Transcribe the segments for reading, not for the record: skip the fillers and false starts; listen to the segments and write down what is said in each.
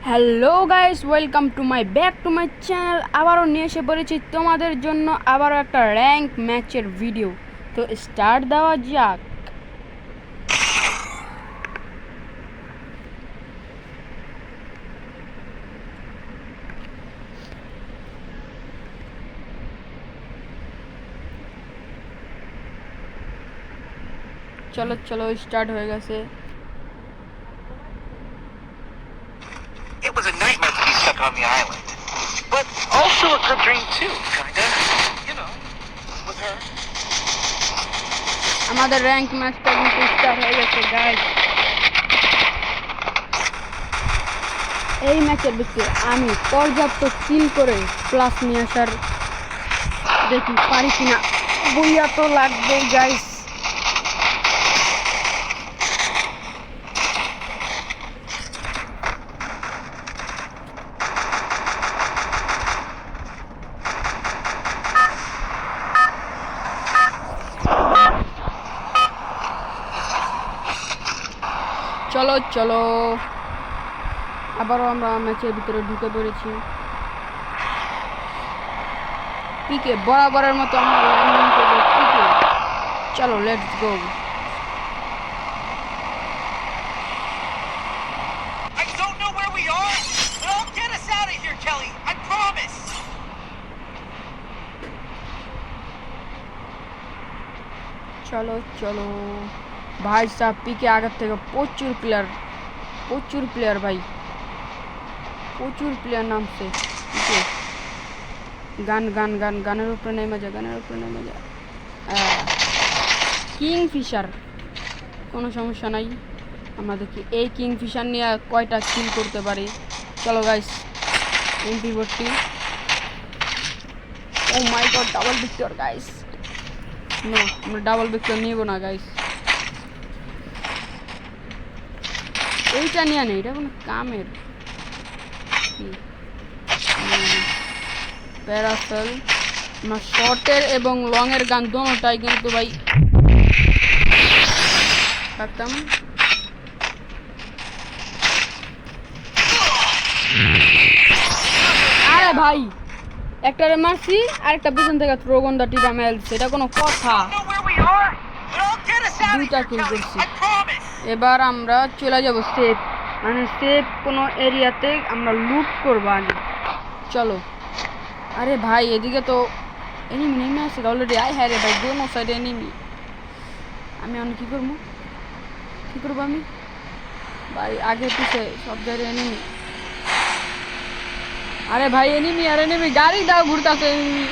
Hello guys, welcome to my back to my channel. আবারও নিয়ে এসে পড়েছি তোমাদের জন্য আবারও একটা র্যাঙ্ক ম্যাচের ভিডিও। তো স্টার্ট দেওয়া যাক। চলো চলো স্টার্ট হয়ে গেছে। It was a nightmare to be stuck on the island. But also a good dream too, kinda. You know, with her. আমাদের র্যাঙ্ক ম্যাচটা কিন্তু স্টার্ট হয়ে গেছে গাইস। এই ম্যাচের ভিতরে আমি পর্যাপ্ত কিল করে প্লাস নিয়ে আসার দেখি পারি কিনা। বইয়া তো লাগবেই গাইস। চলো চলো, আবারও আমরা ম্যাচের ভিতরে ঢুকে পড়েছি। পিকে বরাবরের মতো আমরা ল্যান্ডিং করব পিকে। চলো let's go. I don't know where we are, but I'll get us out of here, Kelly. I promise. চলো চলো ভাই সাহেব, পিকে আগের থেকে প্রচুর প্লেয়ার ভাই, প্রচুর প্লেয়ার নামছে পিকে। গানের উপরে নেমে যা, কিংফিশার কোনো সমস্যা নাই। আমাদেরকে এই কিংফিশার নিয়ে কয়টা কিল করতে পারি। চলো guys, MP40। Oh my god, double vector guys. No, আমরা ডাবল ভিক্টর নিব না গাইস। এইটা নিয়ে নেই, এটা কোনো কামের। প্যারাসেল আমার শর্টের এবং লং এর গান দোনোটাই কিন্তু ভাই থাকতাম। আরে ভাই, একটারে মারছি আর একটা পিছন থেকে থ্রোগন্দা টিপা মেলছে, এটা কোনো কথা? দুইটা কিল করছি। এবার আমরা চলে যাব সেফ, মানে সেফ কোনো এরিয়াতে আমরা লুট করবো আগে। চলো। আরে ভাই, এদিকে তো এনিমি নেমে আসছে অলরেডি। আয় হ্যাঁ রে ভাই, দোনো সাইডে এনিমি। আমি অনেক কী করবো আমি ভাই? আগে পিছে সব জায়গায় এনিমি। আরে ভাই এনিমি, আর এনিমি গাড়ি দাও ঘুরতেছে এনিমি।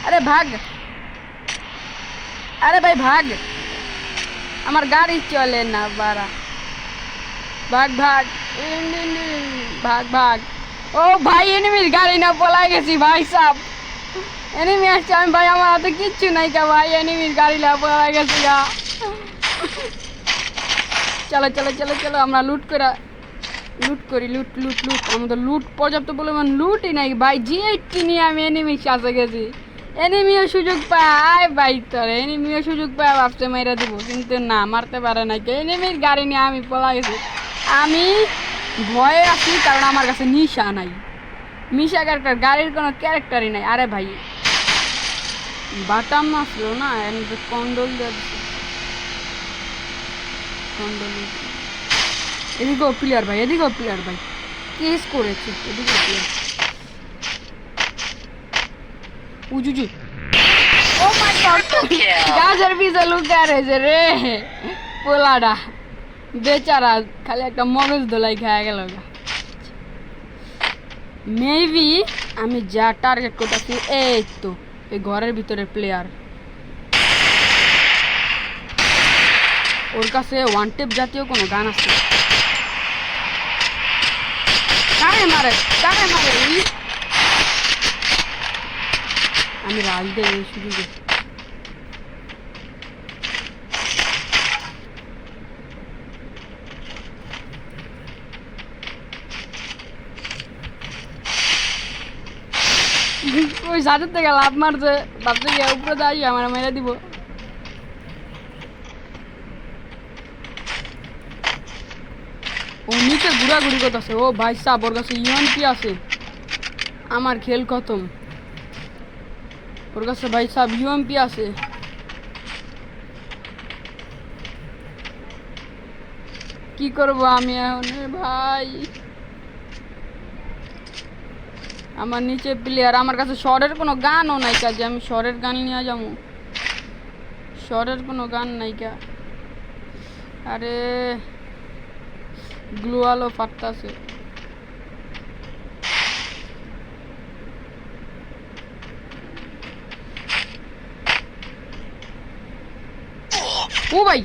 আরে ভাগ, আরে ভাই ভাগ, আমার গাড়ি চলে না বাড়া। ভাগ ভাগ ভাগ ভাগ। ও ভাই, এনিমির গাড়ি না পলাই গেছি ভাই সাব। এনিমি আসছে, আমি ভাই আমার হাতে কিচ্ছু নাই কা ভাই, এনিমির গাড়ি না পলাই গেছি গা। চলো চলো চলো চলো, আমরা লুট করি। আমাদের লুট পর্যাপ্ত পরিমাণ লুটই নাই ভাই। G80 নিয়ে আমি এনিমির কাছে গেছি, এনিমিও সুযোগ পায় ভাই। তোর এনিমিও সুযোগ পায়, ভাবছে মেরে দিব, কিন্তু না, মারতে পারে না। এনিমির গাড়ি নিয়ে আমি পলা গেছি। আমি ভয়ে আছি কারণ আমার কাছে নিশা নাই। মিশা ক্যারেক্টার, গাড়ির কোনো ক্যারেক্টারই নাই। আরে ভাই বাটাম আসলো না, কন্ডোল এদিকেও প্লেয়ার ভাই, কেস করেছে। এদিকেও প্লেয়ার উজুজি। ও মাই গড, গাছের পিছে লুকিয়ে রয়েছে রে পোলাডা বেচারা, খালি একটা মগজ দোলাই খেয়ে গেল। মেবি আমি যা টার্গেট করতেছি, এই তো এই ঘরের ভিতরে প্লেয়ার। ওর কাছে ওয়ান টেপ জাতীয় কোনো গান আছে। কারে মারে আমি রাজ দেব এই সুযোগে। ওই সাথে থেকে লাভ মারছে, ভাবছে গিয়ে উপরে যাই আমার মেরে দিব। ও নিচে ঘোরাঘুরি করতেছে। ও ভাই সাহেব, ওর কাছে ইউএমপি আছে, আমার খেল খতম। ওর কাছে ভাই সাহেব ইউএমপি আছে। কি করবো আমি এখন ভাই? আমার নিচে প্লেয়ার, আমার কাছে শরের কোনো গানও নাই কাজে আমি শরের গান নিয়ে যাবো। শরের কোনো গান নাই কা। আরে গ্লু আলো ফাটতাছে। ও ভাই,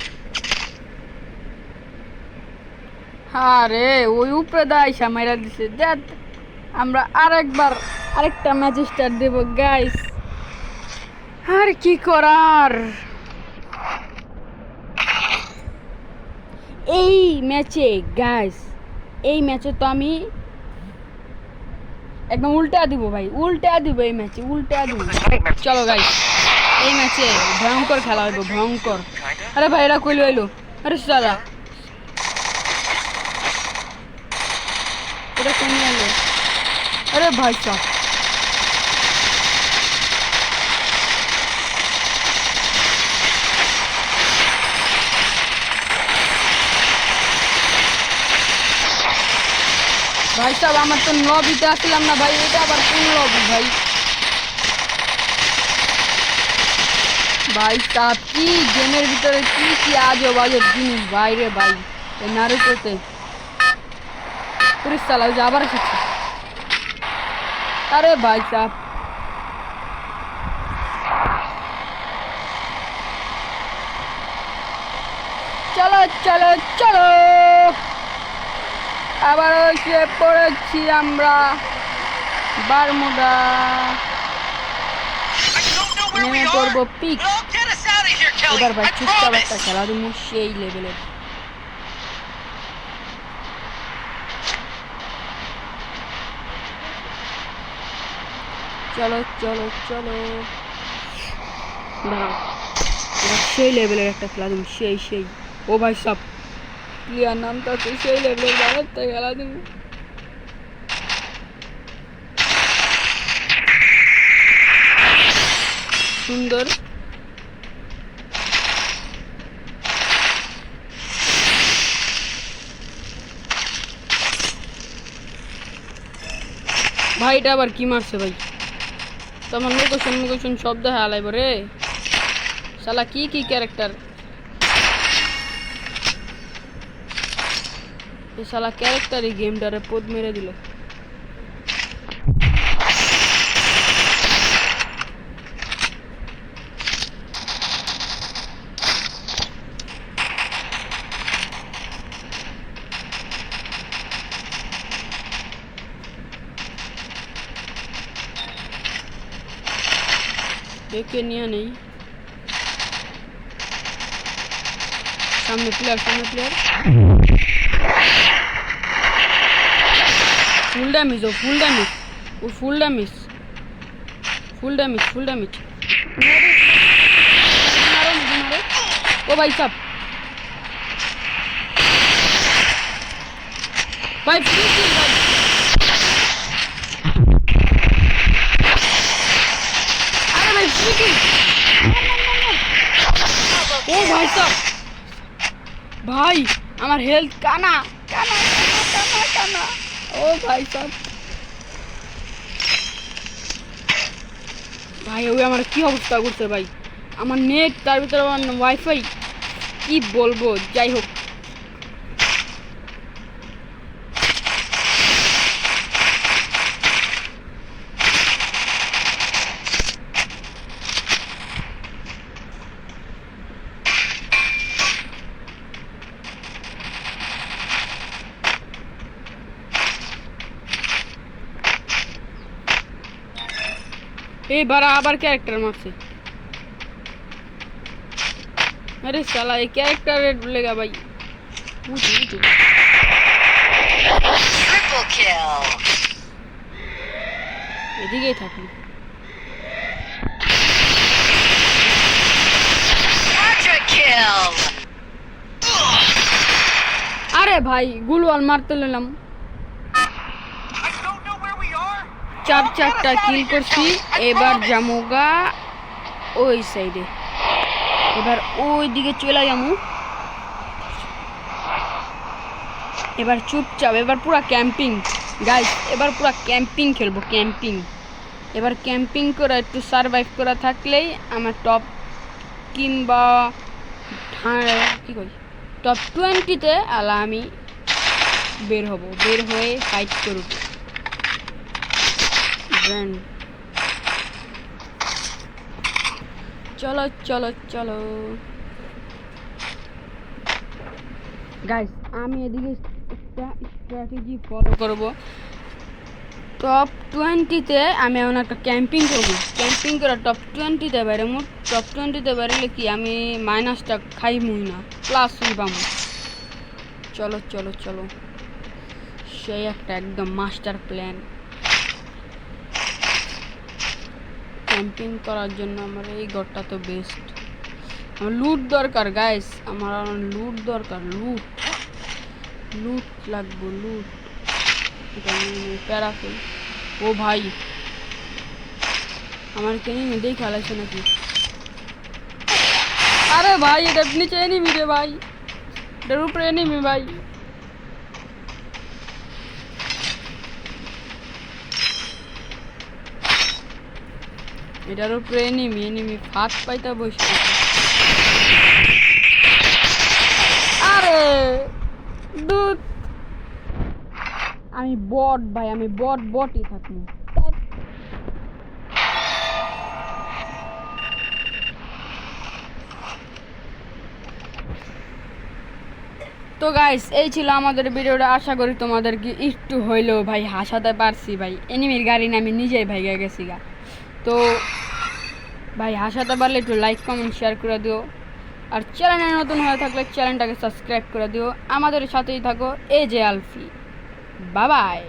আরে ওই উপরে দাইসা মাইরা দিছে। দেখ আমরা আরেকটা ম্যাচ স্টার্ট দেব গাইস। আর কি করার, এই ম্যাচে গাইস, এই ম্যাচে তো আমি একদম উল্টা দিব ভাই, উল্টা দিব এই ম্যাচে, উল্টা দিব। চলো গাইস, এই ম্যাচে ভয়ঙ্কর খেলা হইব, ভয়ঙ্কর। আরে ভাই এরা কইলো এলো, আরে সারা এটা কোন এলো? আরে ভাই সাহ, ভাই সাহেব আমার তো লবিতে আসলাম না ভাই, এটা আবার কোন লবি ভাই? ভাই সাহেব কি গেমের ভিতরে কি কি আজব আজব জিনিস বাইরে ভাই, এই নারুতোতে পুলিশ চালাও যে আবার এসেছে। আরে ভাই সাহেব চলো চলো চলো, আবার এসে পড়েছি আমরা বারমুডা, নেমে পড়বো পিক। এবার ভাই চুপচাপ একটা খেলা তুমি সেই লেভেলের। চলো চলো চলো, দাঁড়াও, এবার সেই লেভেলের একটা খেলা তুমি সেই। ও ভাই সব প্লেয়ার নামটা আছে সেই লেভেলের বাজারটা খেলা তুমি। সুন্দর ভাই, এটা আবার কি মারছে ভাই? তোমার লোকেশন সব দেখা আলাইব রে শালা, কি ক্যারেক্টার এই শালা ক্যারেক্টারই গেমটারে পদ মেরে দিল। একে নিয়ে নেই, সামনে player full damage, full damage. ও ভাই সাব ভাই, আরে ভাই ও ভাই সাব, ভাই আমার হেলথ কানা। ও ভাই সাব, ভাই ওই আমার কি অবস্থা করছে ভাই, আমার নেট তার ভিতরে আমার ওয়াইফাই, কি বলবো। যাই হোক এই বারা আবার ক্যারেক্টার মারছে। আরে শালা এই ক্যারেক্টারের লেগা ভাই উঠু এদিকেই থাকি। আরে ভাই গুলওয়াল মারতে নিলাম। I don't know where we are. চারটা কিল করছি। এবার জামুগা ওই সাইডে, এবার ওই দিকে চলে যাবো। এবার চুপচাপ, এবার পুরা ক্যাম্পিং গাইস, এবার পুরা ক্যাম্পিং খেলবো, ক্যাম্পিং। এবার ক্যাম্পিং করে একটু সারভাইভ করা থাকলেই আমার টপ কিংবা কি করি টপ 20-তে আলা আমি বের হব, বের হয়ে ফাইট করব। চলো চলো চলো গাইস, আমি এদিকে একটা স্ট্র্যাটেজি ফলো করব। টপ 20-তে আমি এখন একটা ক্যাম্পিং করবো, ক্যাম্পিং করে টপ 20-তে বাইরে। মোট টপ 20-তে বাইরে কি আমি মাইনাসটা খাইমুই না, প্লাস পাবো। চলো চলো চলো, সেই একটা একদম মাস্টার প্ল্যান। ক্যাম্পিং করার জন্য আমার এই ঘরটা তো বেস্ট। আমার লুট দরকার গাইস, আমার লুট দরকার, লুট লুট লাগবে, লুট। প্যারাফিল, ও ভাই আমার কেনিমি দেখে আলাইছে নাকি? আরে ভাই এটার নিচে এনিমি রে ভাই, এটার উপরে এনিমি ভাই। এটার উপরে এনিমি, এনিমি ফাঁক পাইতা বসে। আরে দুধ, আমি বট ভাই, আমি বটই থাকি। তো গাইস, এই ছিল আমাদের ভিডিওটা। আশা করি তোমাদেরকে একটু হইলেও ভাই হাসাতে পারছি ভাই। এনিমির গাড়ি না আমি নিজেই ভাইগা গেছি গা। তো ভাই হাসাতে পারলে একটু লাইক কমেন্ট শেয়ার করে দিও, আর চ্যানেলে নতুন হয়ে থাকলে চ্যানেলটাকে সাবস্ক্রাইব করে দিও। আমাদের সাথেই থাকো। এই যে আলফি, বাই বাই।